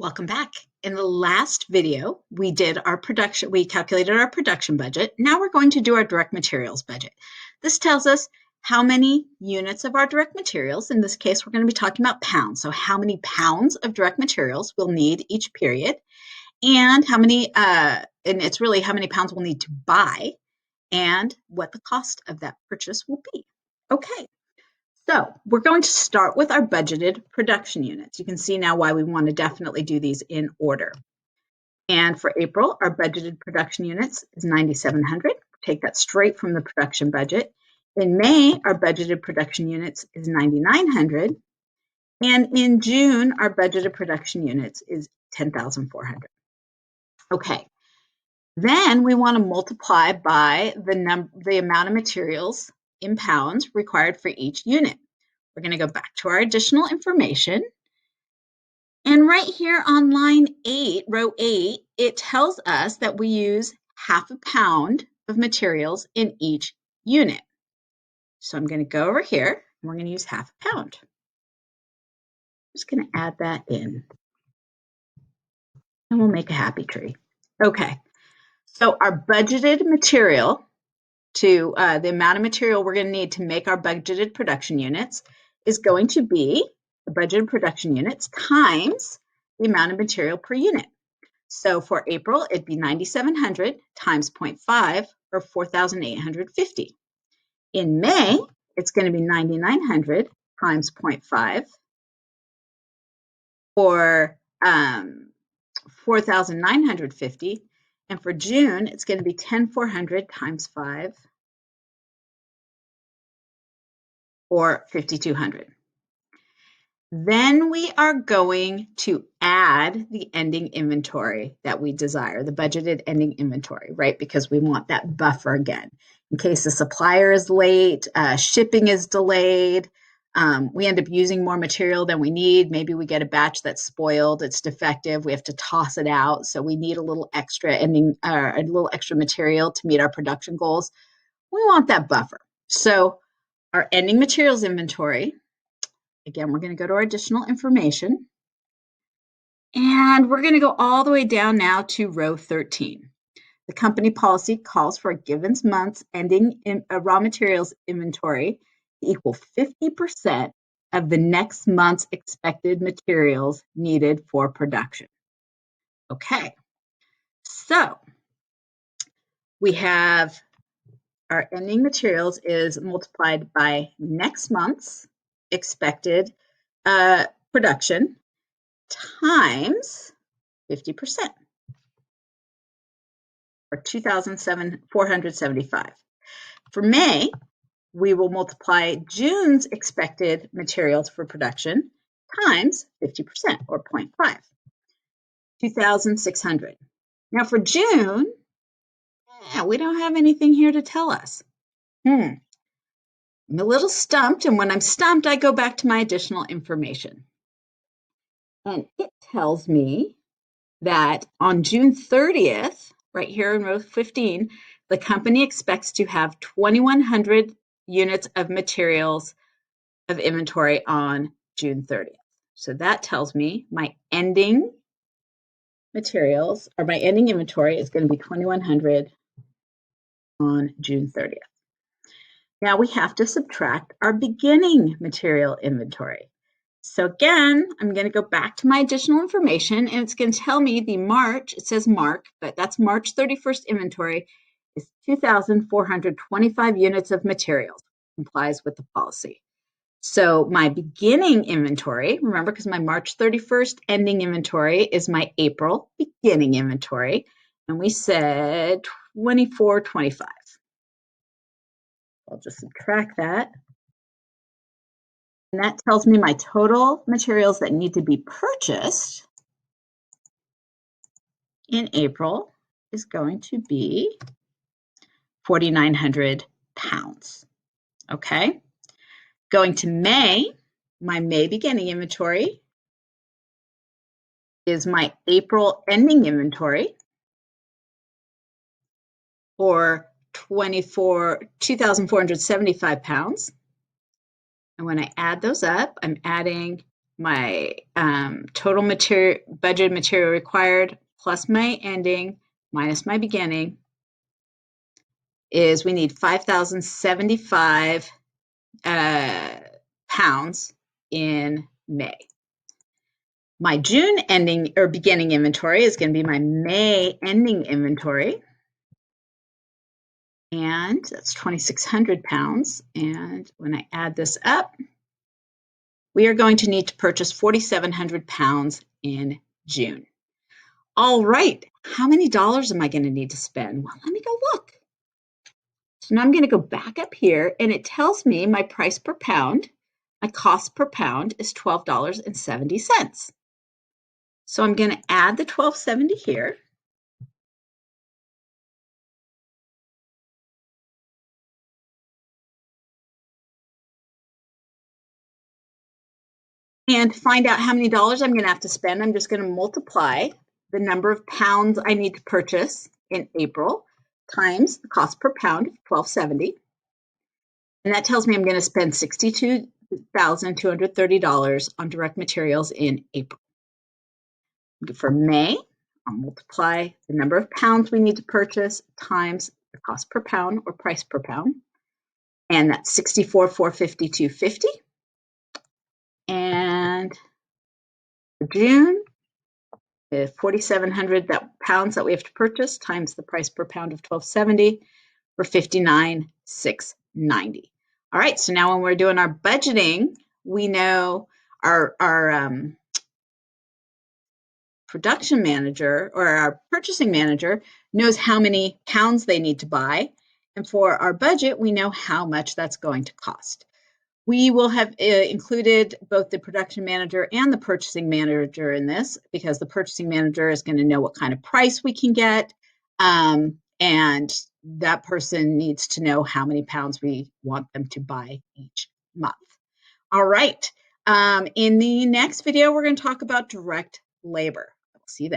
Welcome back. In the last video, we calculated our production budget. Now we're going to do our direct materials budget. This tells us how many units of our direct materials, in this case, we're going to be talking about pounds. So how many pounds of direct materials we'll need each period, and it's really how many pounds we'll need to buy and what the cost of that purchase will be. Okay. So we're going to start with our budgeted production units. You can see now why we want to definitely do these in order. And for April, our budgeted production units is 9,700. Take that straight from the production budget. In May, our budgeted production units is 9,900. And in June, our budgeted production units is 10,400. Okay. Then we want to multiply by the amount of materials in pounds required for each unit. We're going to go back to our additional information. And right here on line 8, row 8, it tells us that we use half a pound of materials in each unit. So I'm going to go over here and we're going to use half a pound. I'm just going to add that in. And we'll make a happy tree. Okay. So our budgeted material the amount of material we're going to need to make our budgeted production units is going to be the budgeted production units times the amount of material per unit. So for April, it'd be 9,700 times 0.5 or 4,850. In May, it's going to be 9,900 times 0.5 or 4,950. And for June, it's going to be 10,400 times 5 or 5,200. Then we are going to add the ending inventory that we desire, the budgeted ending inventory, right? Because we want that buffer again. In case the supplier is late, shipping is delayed, we end up using more material than we need. Maybe we get a batch that's spoiled, it's defective, we have to toss it out. So we need a little extra material to meet our production goals. We want that buffer. So our ending materials inventory, again, we're going to go to our additional information. And we're going to go all the way down now to row 13. The company policy calls for a given month's ending raw materials inventory to equal 50% of the next month's expected materials needed for production. Okay, so we have our ending materials is multiplied by next month's expected production times 50%, or 2,475. For May, we will multiply June's expected materials for production times 50%, or 0.5, 2,600. Now for June, we don't have anything here to tell us. I'm a little stumped, and when I'm stumped, I go back to my additional information. And it tells me that on June 30th, right here in row 15, the company expects to have 2,100 units of materials of inventory on June 30th. So that tells me my ending materials, or my ending inventory, is going to be 2,100 on June 30th. Now we have to subtract our beginning material inventory. So again, I'm going to go back to my additional information, and it's going to tell me it says March, but that's March 31st inventory is 2,425 units of materials, complies with the policy. So my beginning inventory, remember, because my March 31st ending inventory is my April beginning inventory, and we said 2,425. I'll just subtract that. And that tells me my total materials that need to be purchased in April is going to be 4,900 pounds. Okay. Going to May, my May beginning inventory is my April ending inventory, or 2,475 pounds. And when I add those up, I'm adding my total budget material required plus my ending minus my beginning is we need 5,075 pounds in May. My June ending or beginning inventory is going to be my May ending inventory. And that's 2,600 pounds. And when I add this up, we are going to need to purchase 4,700 pounds in June. All right, how many dollars am I going to need to spend? Well, let me go look. So now I'm going to go back up here, and it tells me my price per pound, my cost per pound is $12.70. So I'm going to add the $12.70 here. And to find out how many dollars I'm going to have to spend, I'm just going to multiply the number of pounds I need to purchase in April times the cost per pound of $12.70. And that tells me I'm going to spend $62,230 on direct materials in April. For May, I'll multiply the number of pounds we need to purchase times the cost per pound or price per pound. And that's $64,452.50. And for June, the 4,700 pounds that we have to purchase times the price per pound of $12.70 for $59,690. All right, so now when we're doing our budgeting, we know our production manager or our purchasing manager knows how many pounds they need to buy. And for our budget, we know how much that's going to cost. We will have included both the production manager and the purchasing manager in this because the purchasing manager is going to know what kind of price we can get. And that person needs to know how many pounds we want them to buy each month. All right. In the next video, we're going to talk about direct labor. See you then.